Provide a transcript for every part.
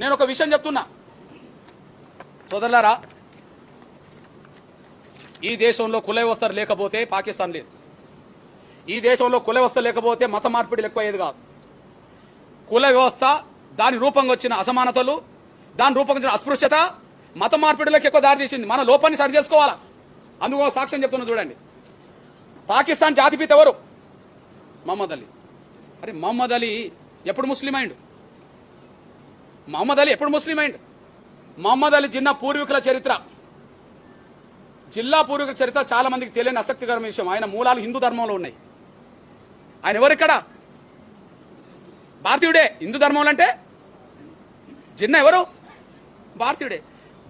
నేను ఒక విషయం చెప్తున్నా సోదరులారా, ఈ దేశంలో కుల వ్యవస్థ లేకపోతే పాకిస్తాన్ లేదు. ఈ దేశంలో కుల వ్యవస్థ లేకపోతే మత మార్పిడిలు ఎక్కువ అయ్యేది కాదు. కుల వ్యవస్థ, దాని రూపంగా వచ్చిన అసమానతలు, దాని రూపంగా వచ్చిన అస్పృశ్యత మత మార్పిడులకు ఎక్కువ దారితీసింది. మన లోపాన్ని సరి చేసుకోవాలా. అందుకో సాక్ష్యం చెప్తున్నా చూడండి. పాకిస్తాన్ జాతిపిత ఎవరు? మహమ్మద్ అలీ. అరే మహమ్మద్ అలీ ఎప్పుడు ముస్లిం అయిండు? మహమ్మద్ అలీ ఎప్పుడు ముస్లిం అయిండు? మహమ్మద్ అలీ జిన్నా పూర్వీకుల చరిత్ర, జిల్లా పూర్వీకుల చరిత్ర చాలా మందికి తెలియని ఆసక్తికరమైన విషయం. ఆయన మూలాలు హిందూ ధర్మంలో ఉన్నాయి. ఆయన ఎవరిక్కడ? భారతీయుడే. హిందూ ధర్మంలో అంటే జిన్నా ఎవరు? భారతీయుడే.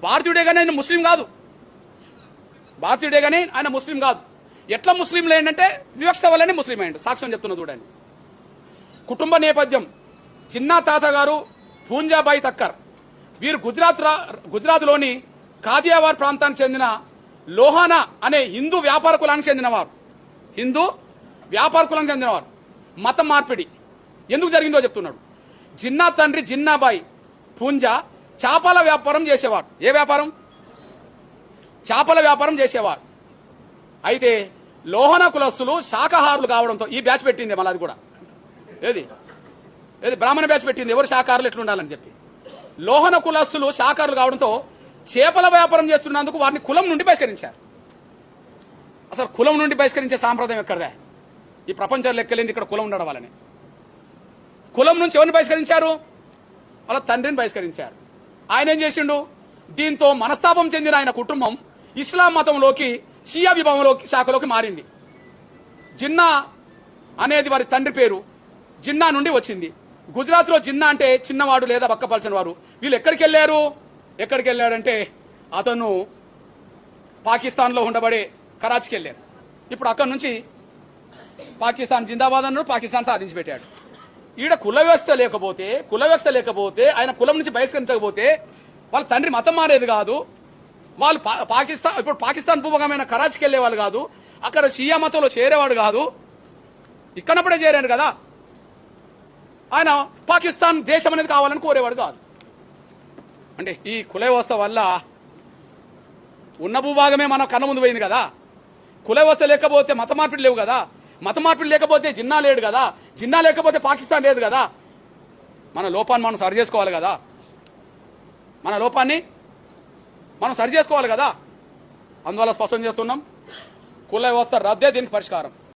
భారతీయుడే కానీ ఆయన ముస్లిం కాదు. భారతీయుడే కానీ ఆయన ముస్లిం కాదు. ఎట్లా ముస్లింలు ఏంటంటే వివక్షత వల్లనే ముస్లిం అయ్యండి. సాక్ష్యం చెప్తున్నా చూడండి. కుటుంబ నేపథ్యం: జిన్నా తాతగారు పూంజాబాయి తక్కర్. వీరు గుజరాత్లోని కాదియావార్ ప్రాంతానికి చెందిన లోహానా అనే హిందూ వ్యాపార కులానికి చెందినవారు. హిందూ వ్యాపార కులానికి చెందినవారు. మత మార్పిడి ఎందుకు జరిగిందో చెప్తున్నాడు. జిన్నా తండ్రి జిన్నాబాయి పూంజా చేపల వ్యాపారం చేసేవారు. ఏ వ్యాపారం? చేపల వ్యాపారం చేసేవారు. అయితే లోహన కులస్తులు శాకాహారులు కావడంతో ఈ బ్యాచ్ పెట్టింది. మళ్ళీ అది కూడా ఏది బ్రాహ్మణ బ్యాచ్ పెట్టింది. ఎవరు శాకాహారులు ఎట్లుండాలని చెప్పి. లోహన కులస్తులు శాకాహారులు కావడంతో చేపల వ్యాపారం చేస్తున్నందుకు వారిని కులం నుండి బహిష్కరించారు. అసలు కులం నుండి బహిష్కరించే సాంప్రదాయం ఎక్కడదా? ఈ ప్రపంచంలో లెక్కలేంది ఇక్కడ కులం ఉండడం వల్లనే. కులం నుంచి ఎవరిని బహిష్కరించారు? వాళ్ళ తండ్రిని బహిష్కరించారు. ఆయన ఏం చేసిండు? దీంతో మనస్తాపం చెందిన ఆయన కుటుంబం ఇస్లాం మతంలోకి, షియా విభాగంలోకి, శాఖలోకి మారింది. జిన్నా అనేది వారి తండ్రి పేరు. జిన్నా నుండి వచ్చింది. గుజరాత్లో జిన్నా అంటే చిన్నవాడు లేదా బక్కపలసిన వారు. వీళ్ళు ఎక్కడికి వెళ్ళాడంటే అతను పాకిస్తాన్లో ఉండబడే కరాచీకి వెళ్ళారు. ఇప్పుడు అక్కడి నుంచి పాకిస్తాన్ జిందాబాద్ అన్నాడు, పాకిస్తాన్ సాధించి పెట్టాడు. ఈడ కుల వ్యవస్థ లేకపోతే ఆయన కులం నుంచి బహిష్కరించకపోతే వాళ్ళ తండ్రి మతం మారేది కాదు. వాళ్ళు పాకిస్తాన్ భూభాగమైన కరాచీకి వెళ్ళేవాళ్ళు కాదు. అక్కడ షియా మతంలో చేరేవాడు కాదు. ఇక్కడప్పుడే చేరాడు కదా. ఆయన పాకిస్తాన్ దేశం అనేది కావాలని కోరేవాడు కాదు. అంటే ఈ కుల వ్యవస్థ వల్ల ఉన్న భూభాగమే మన కన్న ముందు పోయింది కదా. కుల వ్యవస్థ లేకపోతే మత మార్పిడి లేవు కదా. మత మార్పిడి లేకపోతే జిన్నా లేడు కదా. జిన్నా లేకపోతే పాకిస్తాన్ లేదు కదా. మన లోపాన్ని మనం సరి చేసుకోవాలి కదా. అందువల్ల స్పష్టం చేస్తున్నాం, కుల వ్యవస్థ రద్దే దీనికి పరిష్కారం.